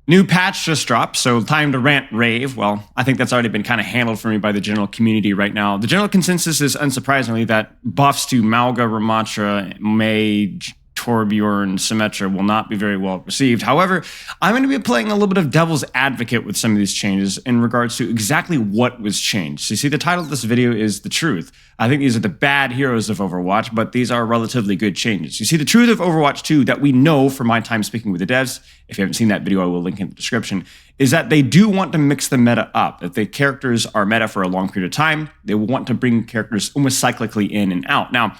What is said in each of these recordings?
New patch just dropped, so time to rant rave. Well, I think that's already been kind of handled for me by the general community right now. The general consensus is, unsurprisingly, that buffs to Mauga, Ramattra, Mage, Torbjorn, Symmetra will not be very well received. However, I'm going to be playing a little bit of devil's advocate with some of these changes in regards to exactly what was changed. So you see, the title of this video is The Truth. I think these are the bad heroes of Overwatch, but these are relatively good changes. You see, the truth of Overwatch 2 that we know from my time speaking with the devs, if you haven't seen that video, I will link in the description, is that they do want to mix the meta up. If the characters are meta for a long period of time, they will want to bring characters almost cyclically in and out. Now,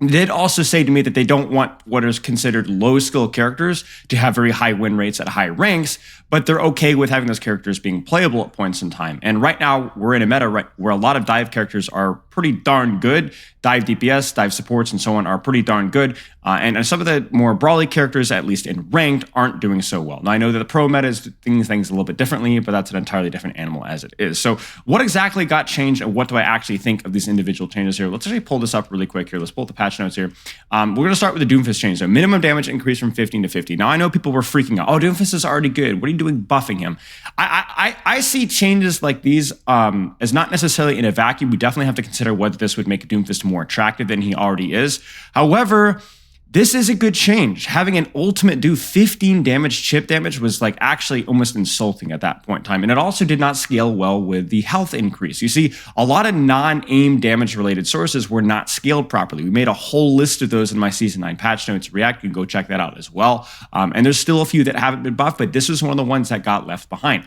they did also say to me that they don't want what is considered low skill characters to have very high win rates at high ranks, but they're okay with having those characters being playable at points in time. And right now, we're in a meta where a lot of dive characters are pretty darn good. Dive DPS, dive supports, and so on are pretty darn good. And some of the more brawly characters, at least in ranked, aren't doing so well. Now, I know that the pro meta is doing things a little bit differently, but that's an entirely different animal as it is. So what exactly got changed, and what do I actually think of these individual changes here? Let's actually pull this up really quick here. Let's pull up the patch notes here. We're going to start with the Doomfist change. So minimum damage increased from 15 to 50. Now, I know people were freaking out. Oh, Doomfist is already good. What are you doing buffing him? I see changes like these as not necessarily in a vacuum. We definitely have to consider whether this would make Doomfist more attractive than he already is. However, this is a good change. Having an ultimate do 15 damage chip damage was like actually almost insulting at that point in time. And it also did not scale well with the health increase. You see, a lot of non-aim damage related sources were not scaled properly. We made a whole list of those in my Season 9 patch notes React. You can go check that out as well. And there's still a few that haven't been buffed, but this was one of the ones that got left behind.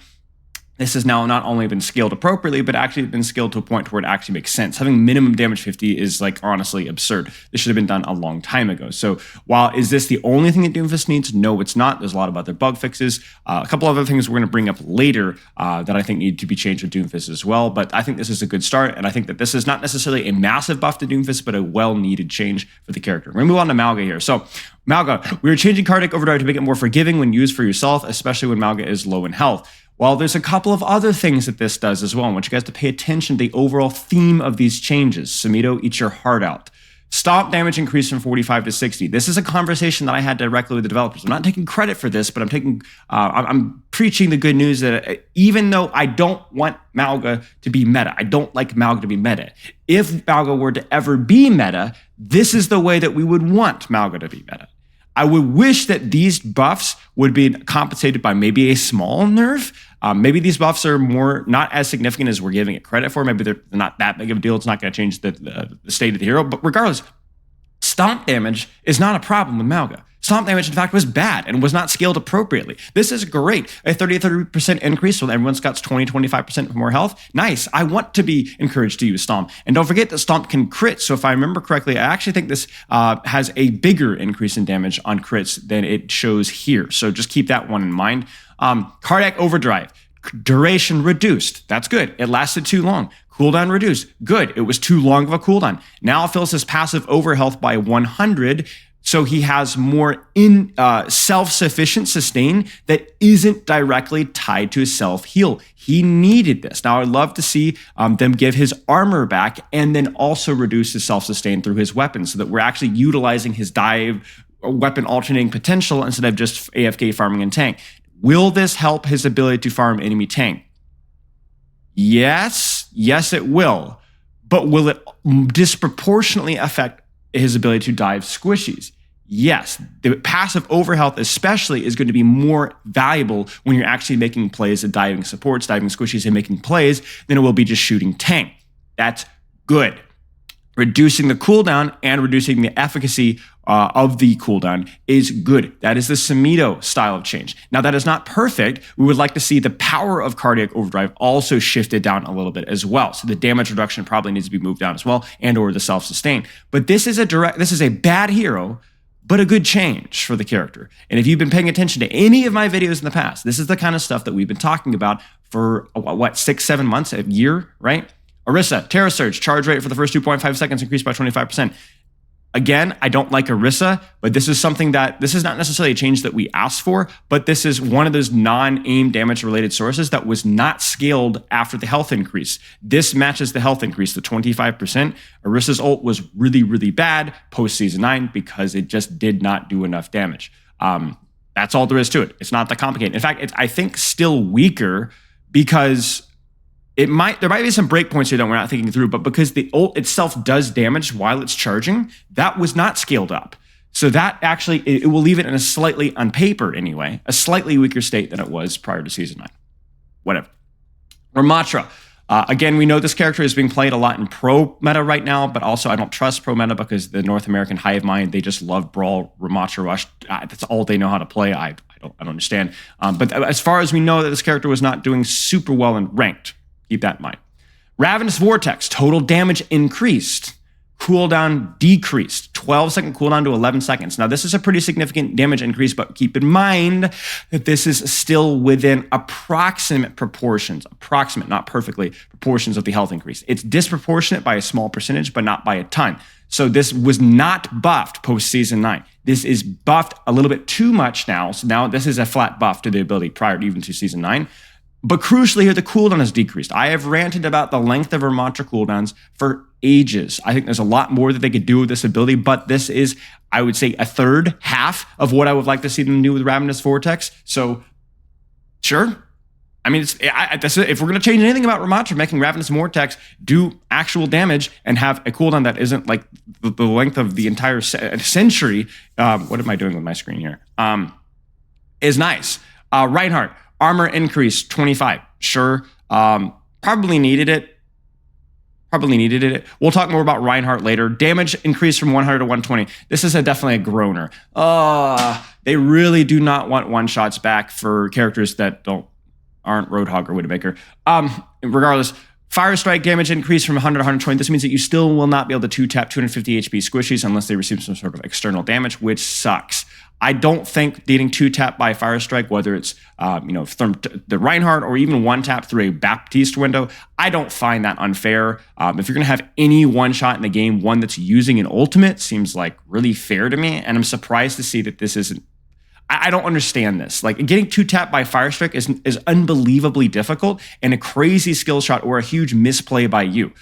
This has now not only been scaled appropriately, but actually been scaled to a point where it actually makes sense. Having minimum damage 50 is like honestly absurd. This should have been done a long time ago. So while is this the only thing that Doomfist needs? No, it's not. There's a lot of other bug fixes. A couple other things we're going to bring up later that I think need to be changed with Doomfist as well. But I think this is a good start. And I think that this is not necessarily a massive buff to Doomfist, but a well-needed change for the character. We're going to move on to Mauga here. So Mauga, we are changing Cardiac Overdrive to make it more forgiving when used for yourself, especially when Mauga is low in health. Well, there's a couple of other things that this does as well. I want you guys to pay attention to the overall theme of these changes. Samito, eat your heart out. Stomp damage increased from 45 to 60. This is a conversation that I had directly with the developers. I'm not taking credit for this, but I'm preaching the good news that even though I don't want Mauga to be meta, I don't like Mauga to be meta. If Mauga were to ever be meta, this is the way that we would want Mauga to be meta. I would wish that these buffs would be compensated by maybe a small nerf. Maybe these buffs are not as significant as we're giving it credit for. Maybe they're not that big of a deal. It's not going to change the state of the hero. But regardless, stomp damage is not a problem with Mauga. Stomp damage, in fact, was bad and was not scaled appropriately. This is great. A 30% increase, so everyone's got 20-25% more health. Nice. I want to be encouraged to use Stomp. And don't forget that Stomp can crit. So if I remember correctly, I actually think this has a bigger increase in damage on crits than it shows here. So just keep that one in mind. Cardiac Overdrive. Duration reduced. That's good. It lasted too long. Cooldown reduced. Good. It was too long of a cooldown. Now it fills his passive overhealth by 100. So he has more self-sufficient sustain that isn't directly tied to his self-heal. He needed this. Now, I'd love to see them give his armor back and then also reduce his self-sustain through his weapons so that we're actually utilizing his dive weapon alternating potential instead of just AFK farming and tank. Will this help his ability to farm enemy tank? Yes, it will. But will it disproportionately affect his ability to dive squishies? Yes, the passive overhealth especially is going to be more valuable when you're actually making plays at diving supports, diving squishies, and making plays than it will be just shooting tank. That's good. Reducing the cooldown and reducing the efficacy of the cooldown is good. That is the Samito style of change. Now, that is not perfect. We would like to see the power of Cardiac Overdrive also shifted down a little bit as well. So the damage reduction probably needs to be moved down as well, and or the self-sustain. But this is a bad hero, but a good change for the character. And if you've been paying attention to any of my videos in the past, this is the kind of stuff that we've been talking about for, 6-7 months, a year, right? Orisa, Terra Surge, charge rate for the first 2.5 seconds increased by 25%. Again, I don't like Orisa, but this is not necessarily a change that we asked for, but this is one of those non-aim damage related sources that was not scaled after the health increase. This matches the health increase, the 25%. Orisa's ult was really, really bad post Season 9 because it just did not do enough damage. That's all there is to it. It's not that complicated. In fact, it's, I think, still weaker because there might be some breakpoints here that we're not thinking through, but because the ult itself does damage while it's charging, that was not scaled up. So that actually, it will leave it in a slightly, on paper anyway, a slightly weaker state than it was prior to Season 9. Whatever. Ramattra. Again, we know this character is being played a lot in pro meta right now, but also I don't trust pro meta because the North American hive mind, they just love Brawl, Ramattra Rush. That's all they know how to play. I don't understand. But as far as we know, that this character was not doing super well in ranked. Keep that in mind. Ravenous Vortex, total damage increased. Cooldown decreased. 12-second cooldown to 11 seconds. Now, this is a pretty significant damage increase, but keep in mind that this is still within approximate proportions, not perfectly, proportions of the health increase. It's disproportionate by a small percentage, but not by a ton. So this was not buffed post-Season 9. This is buffed a little bit too much now. So now this is a flat buff to the ability prior to even to Season 9. But crucially here, the cooldown has decreased. I have ranted about the length of Ramattra cooldowns for ages. I think there's a lot more that they could do with this ability, but this is, I would say, a third, half of what I would like to see them do with Ravenous Vortex. So, sure. I mean, if we're going to change anything about Ramattra, making Ravenous Vortex do actual damage and have a cooldown that isn't like the length of the entire century, what am I doing with my screen here? Is nice. Reinhardt. Armor increase 25. Sure. Probably needed it. We'll talk more about Reinhardt later. Damage increase from 100 to 120. This is definitely a groaner. They really do not want one-shots back for characters that aren't Roadhog or Widowmaker. Regardless, Fire Strike damage increase from 100 to 120. This means that you still will not be able to 2-tap 250 HP squishies unless they receive some sort of external damage, which sucks. I don't think getting 2-tap by Fire Strike, whether it's the Reinhardt or even 1-tap through a Baptiste window, I don't find that unfair. If you're going to have any one-shot in the game, one that's using an ultimate seems like really fair to me, and I'm surprised to see that this isn't. I don't understand this. Like, getting 2-tap by Fire Strike is unbelievably difficult and a crazy skill shot or a huge misplay by you.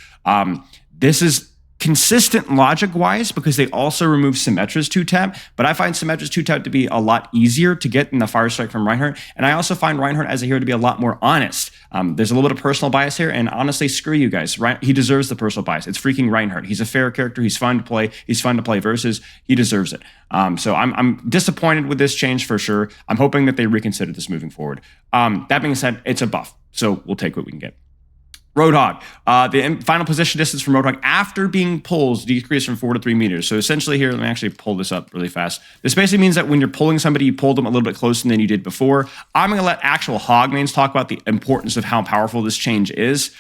This is consistent logic-wise because they also remove Symmetra's 2-tap, but I find Symmetra's 2-tap to be a lot easier to get than the Fire Strike from Reinhardt, and I also find Reinhardt as a hero to be a lot more honest. There's a little bit of personal bias here, and honestly, screw you guys. He deserves the personal bias. It's freaking Reinhardt. He's a fair character. He's fun to play. He's fun to play versus. He deserves it. So I'm disappointed with this change for sure. I'm hoping that they reconsider this moving forward. That being said, it's a buff, so we'll take what we can get. Roadhog. The final position distance from Roadhog after being pulled decreased from 4 to 3 meters. So essentially here, let me actually pull this up really fast. This basically means that when you're pulling somebody, you pull them a little bit closer than you did before. I'm going to let actual hog mains talk about the importance of how powerful this change is.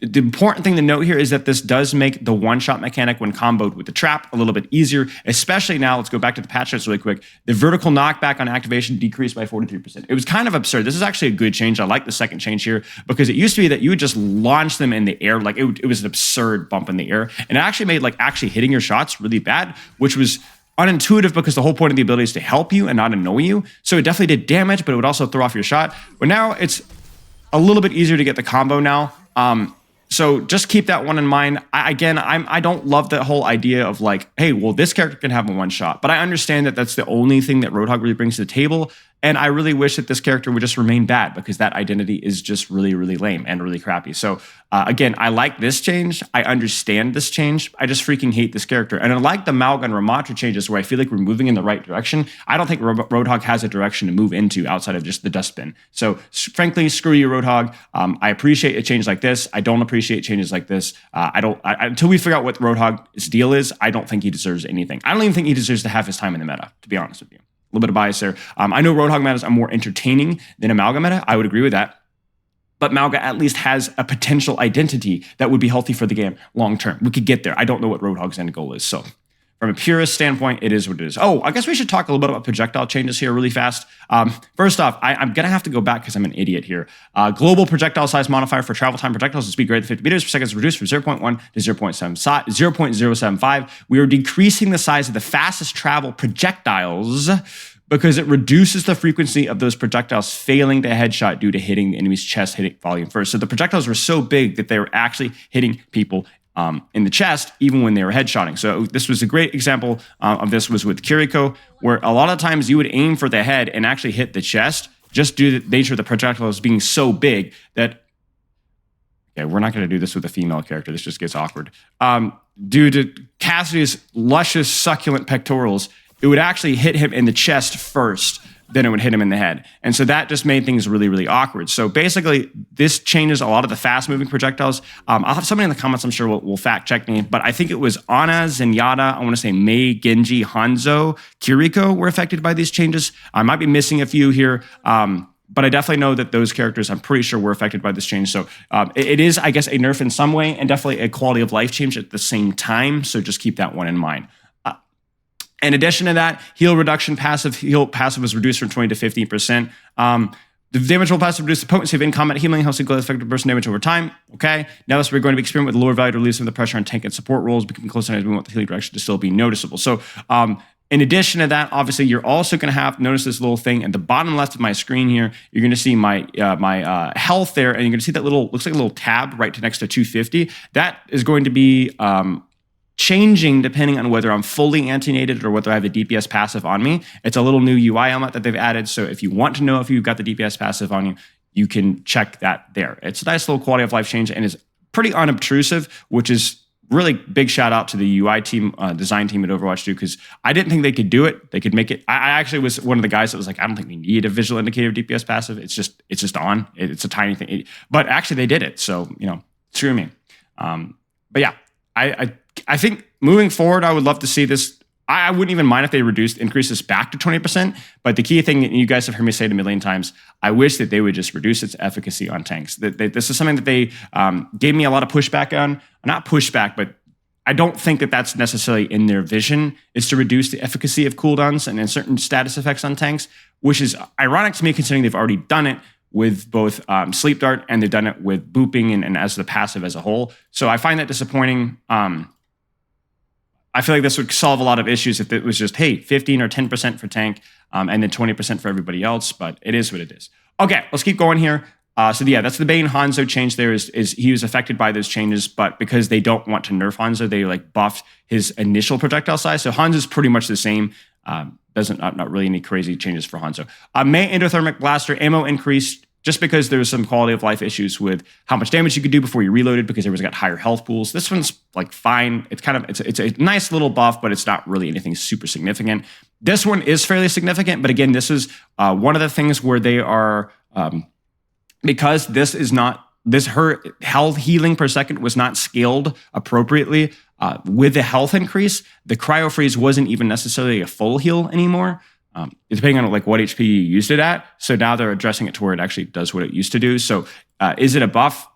The important thing to note here is that this does make the one-shot mechanic when comboed with the trap a little bit easier, especially now. Let's go back to the patch notes really quick. The vertical knockback on activation decreased by 43%. It was kind of absurd. This is actually a good change. I like the second change here because it used to be that you would just launch them in the air. Like it was an absurd bump in the air. And it actually made like actually hitting your shots really bad, which was unintuitive because the whole point of the ability is to help you and not annoy you. So it definitely did damage, but it would also throw off your shot. But now it's a little bit easier to get the combo now. So just keep that one in mind. I don't love the whole idea of like, hey, well, this character can have a one shot, but I understand that that's the only thing that Roadhog really brings to the table. And I really wish that this character would just remain bad because that identity is just really, really lame and really crappy. So again, I like this change. I understand this change. I just freaking hate this character. And I like the Mauga and Ramattra changes where I feel like we're moving in the right direction. I don't think Roadhog has a direction to move into outside of just the dustbin. So frankly, screw you, Roadhog. I appreciate a change like this. I don't appreciate changes like this. Until we figure out what Roadhog's deal is, I don't think he deserves anything. I don't even think he deserves to have his time in the meta, to be honest with you. A little bit of bias there. I know Roadhog metas are more entertaining than a Mauga meta. I would agree with that. But Mauga at least has a potential identity that would be healthy for the game long term. We could get there. I don't know what Roadhog's end goal is. So from a purist standpoint, it is what it is. Oh, I guess we should talk a little bit about projectile changes here really fast. First off, I'm going to have to go back because I'm an idiot here. Global projectile size modifier for travel time projectiles and speed greater than 50 meters per second is reduced from 0.1 to 0.075. We are decreasing the size of the fastest travel projectiles because it reduces the frequency of those projectiles failing to headshot due to hitting the enemy's chest hitting volume first. So the projectiles were so big that they were actually hitting people in the chest, even when they were headshotting. So this was a great example of this was with Kiriko, where a lot of times you would aim for the head and actually hit the chest, just due to the nature of the projectiles being so big that, okay, we're not going to do this with a female character. This just gets awkward. Due to Cassidy's luscious, succulent pectorals, it would actually hit him in the chest first, then it would hit him in the head. And so that just made things really, really awkward. So basically, this changes a lot of the fast-moving projectiles. I'll have somebody in the comments, I'm sure, will fact-check me, but I think it was Ana, Zenyatta, I want to say Mei, Genji, Hanzo, Kiriko were affected by these changes. I might be missing a few here, but I definitely know that those characters, I'm pretty sure, were affected by this change. So it is, I guess, a nerf in some way, and definitely a quality of life change at the same time, so just keep that one in mind. In addition to that, heal passive was reduced from 20 to 15%. The damage roll passive reduced the potency of in-combat healing, helps equal effective burst damage over time. Okay, now we're going to be experimenting with lower value to release some of the pressure on tank and support rolls, becoming closer as we want the healing direction to still be noticeable. So in addition to that, obviously, you're also going to have notice this little thing at the bottom left of my screen here. You're going to see my health there, and you're going to see that looks like a little tab right next to 250. That is going to be changing depending on whether I'm fully anti-nated or whether I have a DPS passive on me. It's a little new UI element that they've added. So if you want to know if you've got the DPS passive on you, you can check that there. It's a nice little quality of life change and is pretty unobtrusive, which is really big shout out to the UI team, design team at Overwatch 2, because I didn't think they could do it. They could make it. I actually was one of the guys that was like, I don't think we need a visual indicator of DPS passive. It's just on. It's a tiny thing. But actually they did it. So, screw me. But yeah, I think moving forward, I would love to see this. I wouldn't even mind if they increase this back to 20%. But the key thing, and you guys have heard me say it a million times, I wish that they would just reduce its efficacy on tanks. This is something that they gave me a lot of pushback on. Not pushback, but I don't think that that's necessarily in their vision, is to reduce the efficacy of cooldowns and certain status effects on tanks, which is ironic to me considering they've already done it with both Sleep Dart and they've done it with booping and as the passive as a whole. So I find that disappointing. I feel like this would solve a lot of issues if it was just, hey, 15 or 10% for tank and then 20% for everybody else, but it is what it is. Okay, let's keep going here. So yeah, that's the Bane Hanzo change there is he was affected by those changes, but because they don't want to nerf Hanzo, they buffed his initial projectile size. So Hanzo's pretty much the same. Not really any crazy changes for Hanzo. May Endothermic Blaster ammo increased just because there was some quality of life issues with how much damage you could do before you reloaded because everyone's got higher health pools. This one's fine. It's a nice little buff, but it's not really anything super significant. This one is fairly significant, but again, this is one of the things where they are, because her health healing per second was not scaled appropriately with the health increase, the cryo freeze wasn't even necessarily a full heal anymore. Depending on what HP you used it at. So now they're addressing it to where it actually does what it used to do. So is it a buff?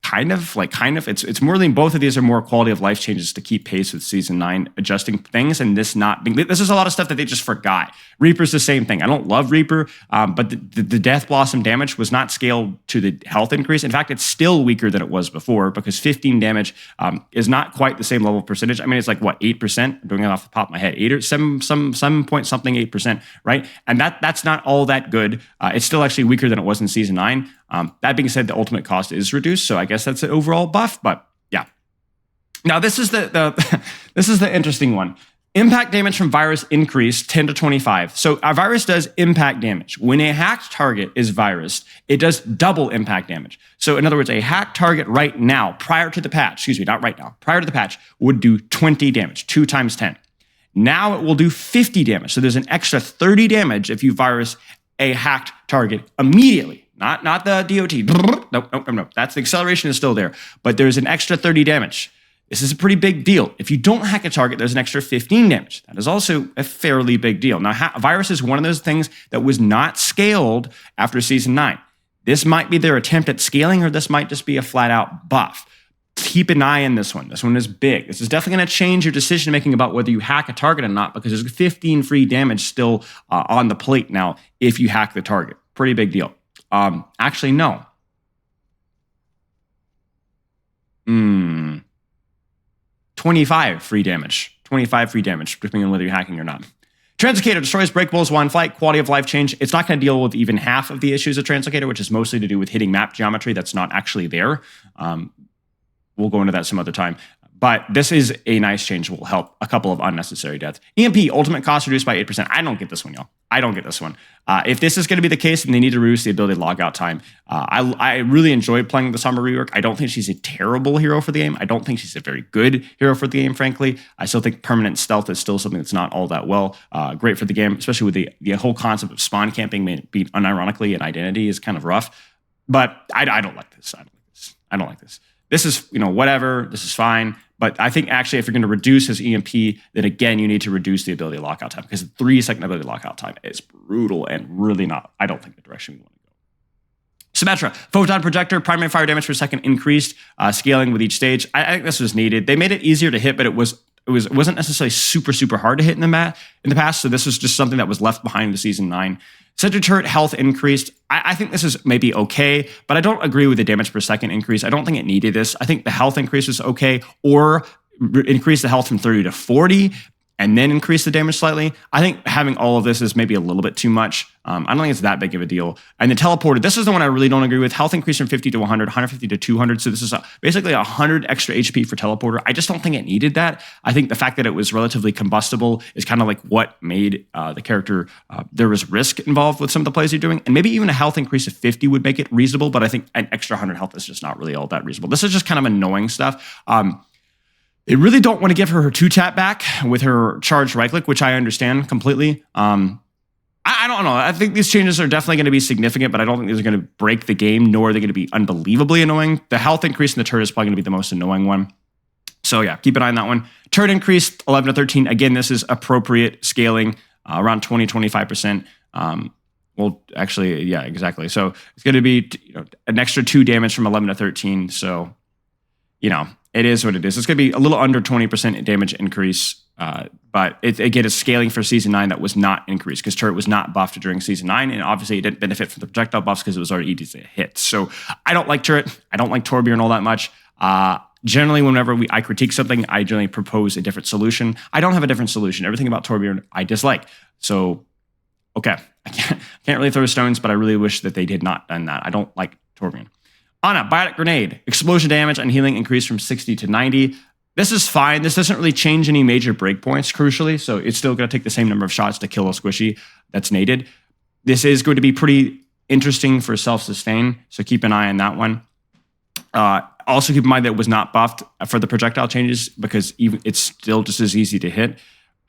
Kind of. It's more than both of these are more quality of life changes to keep pace with Season 9 adjusting things, and this is a lot of stuff that they just forgot. Reaper's the same thing. I don't love Reaper, but the Death Blossom damage was not scaled to the health increase. In fact, it's still weaker than it was before because 15 damage is not quite the same level of percentage. I mean, it's 8%? I'm doing it off the top of my head. 8 or 7 point something 8%, right? And that's not all that good. It's still actually weaker than it was in Season 9. That being said, the ultimate cost is reduced, so I guess that's an overall buff. But yeah, now this is this is the interesting one. Impact damage from virus increased 10 to 25. So our virus does impact damage. When a hacked target is virused, it does double impact damage. So in other words, a hacked target right now, prior to the patch, prior to the patch, would do 20 damage, 2 times 10. Now it will do 50 damage. So there's an extra 30 damage if you virus a hacked target immediately. Not the DOT. Nope. That's the acceleration is still there. But there's an extra 30 damage. This is a pretty big deal. If you don't hack a target, there's an extra 15 damage. That is also a fairly big deal. Now, virus is one of those things that was not scaled after Season 9. This might be their attempt at scaling, or this might just be a flat-out buff. Keep an eye on this one. This one is big. This is definitely going to change your decision-making about whether you hack a target or not, because there's 15 free damage still on the plate now if you hack the target. Pretty big deal. Actually, no. 25 free damage. 25 free damage, depending on whether you're hacking or not. Translocator destroys breakables while in flight. Quality of life change. It's not going to deal with even half of the issues of Translocator, which is mostly to do with hitting map geometry that's not actually there. we'll go into that some other time. But this is a nice change. Will help a couple of unnecessary deaths. EMP, ultimate cost reduced by 8%. I don't get this one, y'all. I don't get this one. If this is going to be the case, then they need to reduce the ability logout time. I really enjoyed playing the Sombra rework. I don't think she's a terrible hero for the game. I don't think she's a very good hero for the game, frankly. I still think permanent stealth is still something that's not all that well. Great for the game, especially with the whole concept of spawn camping being unironically an identity is kind of rough. But I don't like this. I don't like this. This is, whatever. This is fine. But I think actually if you're going to reduce his EMP, then again, you need to reduce the ability lockout time because 3-second ability lockout time is brutal and really not, I don't think the direction we want to go. Symmetra, photon projector, primary fire damage per second increased, scaling with each stage. I think this was needed. They made it easier to hit, but it wasn't necessarily super hard to hit in the past. So this was just something that was left behind in the season 9. Center turret health increased. I think this is maybe okay, but I don't agree with the damage per second increase. I don't think it needed this. I think the health increase was okay, or increase the health from 30 to 40 and then increase the damage slightly. I think having all of this is maybe a little bit too much. I don't think it's that big of a deal. And the teleporter, this is the one I really don't agree with. Health increase from 50 to 100, 150 to 200. So this is basically 100 extra HP for teleporter. I just don't think it needed that. I think the fact that it was relatively combustible is kind of like what made the character, there was risk involved with some of the plays you're doing. And maybe even a health increase of 50 would make it reasonable, but I think an extra 100 health is just not really all that reasonable. This is just kind of annoying stuff. They really don't want to give her 2-tap back with her charged right click, which I understand completely. I don't know. I think these changes are definitely going to be significant, but I don't think these are going to break the game, nor are they going to be unbelievably annoying. The health increase in the turret is probably going to be the most annoying one. So yeah, keep an eye on that one. Turret increase 11 to 13. Again, this is appropriate scaling, around 20-25%. Well, actually, yeah, exactly. So it's going to be an extra 2 damage from 11 to 13. So, it is what it is. It's going to be a little under 20% damage increase, but again, it's scaling for Season 9 that was not increased because Turret was not buffed during Season 9, and obviously it didn't benefit from the projectile buffs because it was already easy to hit. So I don't like Turret. I don't like Torbjorn all that much. Generally, whenever I critique something, I generally propose a different solution. I don't have a different solution. Everything about Torbjorn I dislike. So, okay, I can't really throw stones, but I really wish that they did not done that. I don't like Torbjorn. Ana, Biotic Grenade. Explosion damage and healing increased from 60 to 90. This is fine. This doesn't really change any major breakpoints, crucially, so it's still going to take the same number of shots to kill a squishy that's nated. This is going to be pretty interesting for self-sustain, so keep an eye on that one. Also keep in mind that it was not buffed for the projectile changes because it's still just as easy to hit.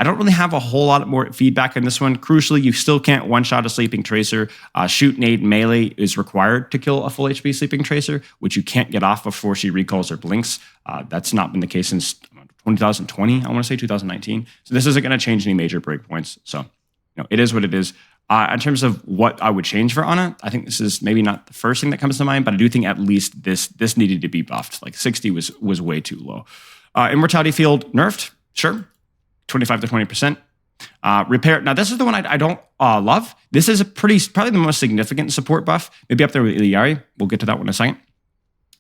I don't really have a whole lot more feedback on this one. Crucially, you still can't one-shot a Sleeping Tracer. Shoot, nade, melee is required to kill a full HP Sleeping Tracer, which you can't get off before she recalls or blinks. That's not been the case since 2020, I want to say 2019. So this isn't going to change any major breakpoints. So it is what it is. In terms of what I would change for Ana, I think this is maybe not the first thing that comes to mind, but I do think at least this needed to be buffed. Like 60 was way too low. Immortality Field nerfed, sure. 25 to 20%. Repair. Now, this is the one I don't love. This is probably the most significant support buff, maybe up there with Illari. We'll get to that one in a second.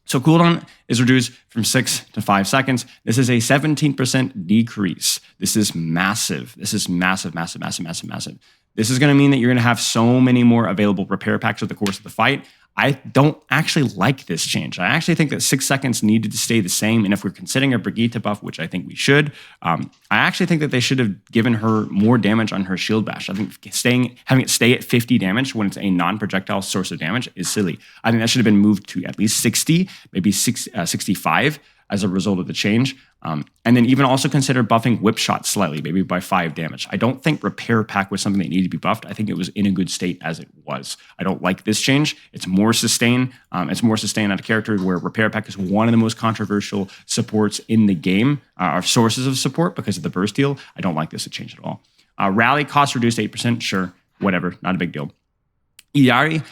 So cooldown is reduced from 6 to 5 seconds. This is a 17% decrease. This is massive. This is massive. This is going to mean that you're going to have so many more available repair packs over the course of the fight. I don't actually like this change. I actually think that 6 seconds needed to stay the same. And if we're considering a Brigitte buff, which I think we should, I actually think that they should have given her more damage on her shield bash. I think having it stay at 50 damage when it's a non-projectile source of damage is silly. I think that should have been moved to at least 60, maybe 65 as a result of the change. And then even also consider buffing whip shot slightly, maybe by 5 damage. I don't think repair pack was something that needed to be buffed. I think it was in a good state as it was. I don't like this change. It's more sustain. It's more sustain out of character where repair pack is one of the most controversial supports in the game, or sources of support because of the burst deal. I don't like this to change at all. Rally cost reduced 8%. Sure, whatever, not a big deal. Illari,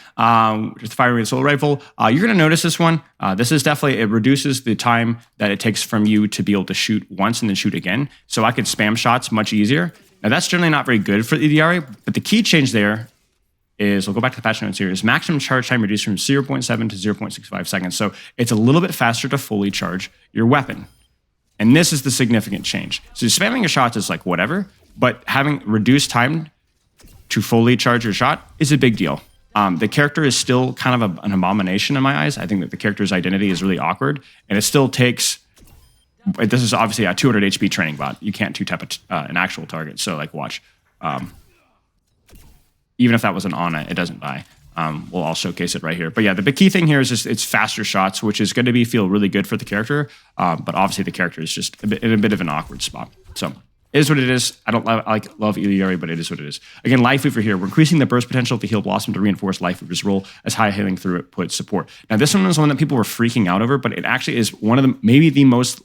just firing a soul rifle. You're going to notice this one. This is definitely, it reduces the time that it takes from you to be able to shoot once and then shoot again. So I could spam shots much easier. Now that's generally not very good for Illari, but the key change there is, we'll go back to the patch notes here, is maximum charge time reduced from 0.7 to 0.65 seconds. So it's a little bit faster to fully charge your weapon. And this is the significant change. So spamming your shots is like whatever, but having reduced time to fully charge your shot is a big deal. The character is still kind of an abomination in my eyes. I think that the character's identity is really awkward, and it still takes. This is obviously a 200 HP training bot. You can't two-tap an actual target. So like, watch. Even if that was an Ana, it doesn't die. I'll showcase it right here. But yeah, the big key thing here is just it's faster shots, which is going to feel really good for the character. But obviously the character is just in a bit of an awkward spot. So it is what it is. I don't love Illari, but it is what it is. Again, Lifeweaver here. We're increasing the burst potential of the Heal Blossom to reinforce Lifeweaver's role as high healing through it puts support. Now this one was one that people were freaking out over, but it actually is one of the maybe the most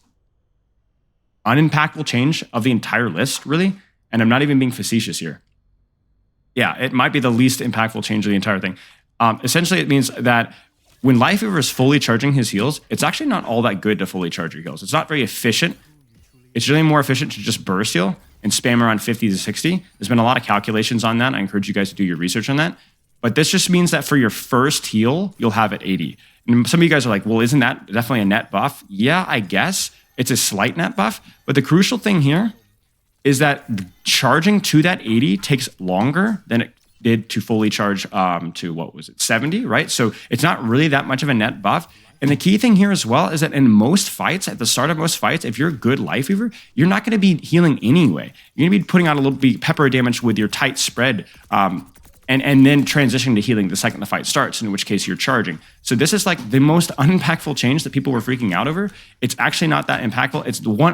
unimpactful change of the entire list, really. And I'm not even being facetious here. Yeah, it might be the least impactful change of the entire thing. Essentially, it means that when Lifeweaver is fully charging his heals, it's actually not all that good to fully charge your heals. It's not very efficient. It's really more efficient to just burst heal and spam around 50 to 60. There's been a lot of calculations on that. I encourage you guys to do your research on that. But this just means that for your first heal, you'll have it 80. And some of you guys are like, well, isn't that definitely a net buff? Yeah, I guess. It's a slight net buff. But the crucial thing here is that charging to that 80 takes longer than it did to fully charge to, what was it, 70, right? So it's not really that much of a net buff. And the key thing here as well is that in most fights, at the start of most fights, if you're a good Lifeweaver, you're not going to be healing anyway. You're going to be putting out a little bit pepper damage with your tight spread and then transitioning to healing the second the fight starts, in which case you're charging. So this is like the most unimpactful change that people were freaking out over. It's actually not that impactful.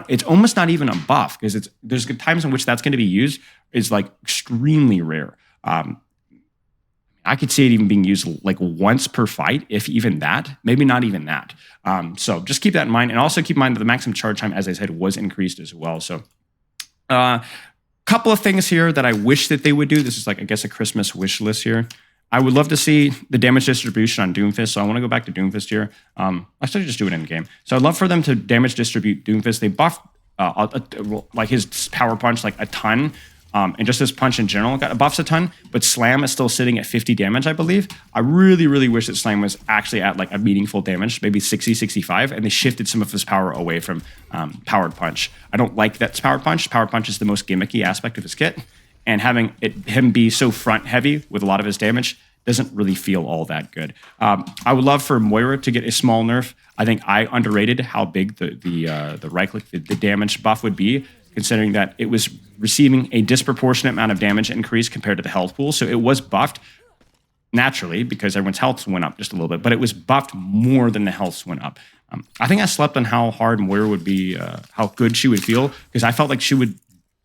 It's almost not even a buff, because there's times in which that's going to be used is like extremely rare. I could see it even being used like once per fight, if even that, maybe not even that. So just keep that in mind. And also keep in mind that the maximum charge time, as I said, was increased as well. So couple of things here that I wish that they would do. This is like, I guess, a Christmas wish list here. I would love to see the damage distribution on Doomfist. So I want to go back to Doomfist here. Actually, just do it in game. So I'd love for them to damage distribute Doomfist. They buffed like his power punch like a ton. And just his punch in general got buffs a ton, but Slam is still sitting at 50 damage, I believe. I really, really wish that Slam was actually at like a meaningful damage, maybe 60, 65, and they shifted some of his power away from Powered Punch. I don't like that Powered Punch. Powered Punch is the most gimmicky aspect of his kit, and having him be so front heavy with a lot of his damage doesn't really feel all that good. I would love for Moira to get a small nerf. I think I underrated how big the right click, the damage buff would be, considering that it was receiving a disproportionate amount of damage increase compared to the health pool. So it was buffed naturally because everyone's health went up just a little bit, but it was buffed more than the health went up. I think I slept on how hard Moira would be, how good she would feel, because I felt like she would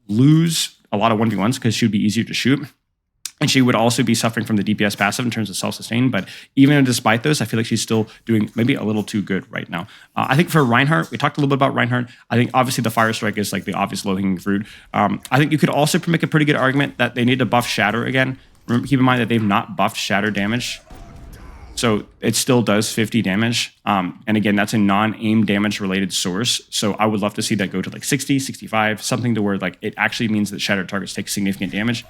lose a lot of 1v1s because she would be easier to shoot. And she would also be suffering from the DPS passive in terms of self-sustain. But even despite those, I feel like she's still doing maybe a little too good right now. I think for Reinhardt, we talked a little bit about Reinhardt. I think obviously the Fire Strike is like the obvious low-hanging fruit. I think you could also make a pretty good argument that they need to buff Shatter again. Keep in mind that they've not buffed Shatter damage. So it still does 50 damage. And again, that's a non-aim damage related source. So I would love to see that go to like 60, 65, something to where like it actually means that Shatter targets take significant damage.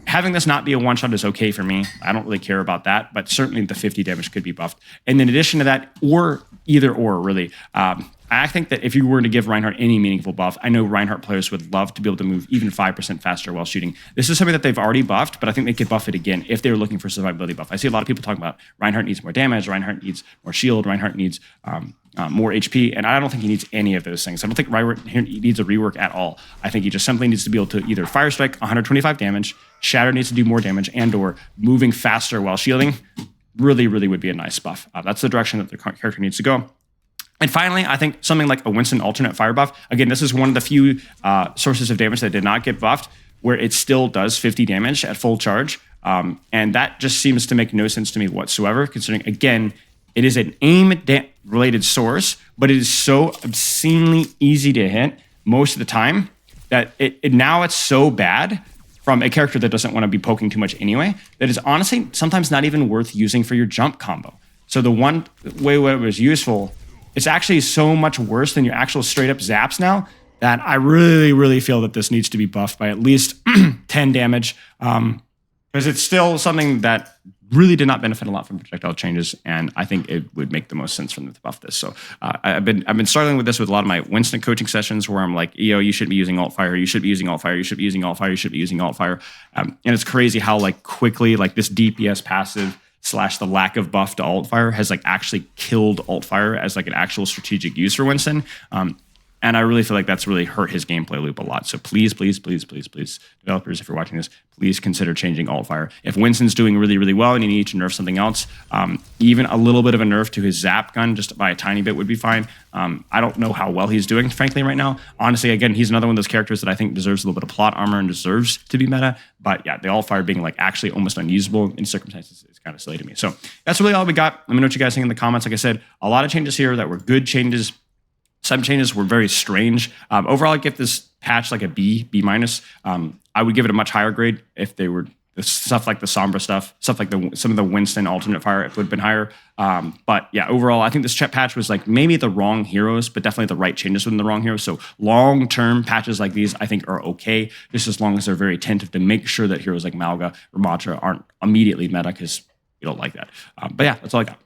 Having this not be a one-shot is okay for me. I don't really care about that, but certainly the 50 damage could be buffed. And in addition to that, or either or, really, I think that if you were to give Reinhardt any meaningful buff, I know Reinhardt players would love to be able to move even 5% faster while shooting. This is something that they've already buffed, but I think they could buff it again if they were looking for survivability buff. I see a lot of people talking about Reinhardt needs more damage, Reinhardt needs more shield, Reinhardt needs more HP, and I don't think he needs any of those things. I don't think Reinhardt needs a rework at all. I think he just simply needs to be able to either Fire Strike 125 damage, Shatter needs to do more damage, and or moving faster while shielding really, really would be a nice buff. That's the direction that the character needs to go. And finally, I think something like a Winston alternate fire buff. Again, this is one of the few sources of damage that did not get buffed, where it still does 50 damage at full charge. And that just seems to make no sense to me whatsoever, considering, again, it is an aim-related source, but it is so obscenely easy to hit most of the time that now it's so bad from a character that doesn't want to be poking too much anyway, that is honestly sometimes not even worth using for your jump combo. So the one way where it was useful, it's actually so much worse than your actual straight-up zaps now that I really, really feel that this needs to be buffed by at least 10 damage, because it's still something that really did not benefit a lot from projectile changes, and I think it would make the most sense for them to buff this. So I've been struggling with this with a lot of my Winston coaching sessions where I'm like, yo, you should be using alt fire, you should be using alt fire, you should be using alt fire, you should be using alt fire. And it's crazy how like quickly like this DPS passive / the lack of buff to alt fire has like actually killed alt fire as like an actual strategic use for Winston. And I really feel like that's really hurt his gameplay loop a lot. So please, developers, if you're watching this, please consider changing alt fire. If Winston's doing really, really well and you need to nerf something else, even a little bit of a nerf to his zap gun, just by a tiny bit, would be fine. I don't know how well he's doing, frankly, right now. Honestly, again, he's another one of those characters that I think deserves a little bit of plot armor and deserves to be meta. But yeah, the alt fire being like actually almost unusable in circumstances is kind of silly to me. So that's really all we got. Let me know what you guys think in the comments. Like I said, a lot of changes here that were good changes. Some changes were very strange. Overall, I'd give this patch like a B minus. I would give it a much higher grade if they were stuff like the Sombra stuff like some of the Winston alternate fire, it would have been higher. But yeah, overall, I think this patch was like maybe the wrong heroes, but definitely the right changes within the wrong heroes. So long-term patches like these, I think, are okay, just as long as they're very attentive to make sure that heroes like Mauga, Ramattra aren't immediately meta, because we don't like that. But yeah, that's all I got.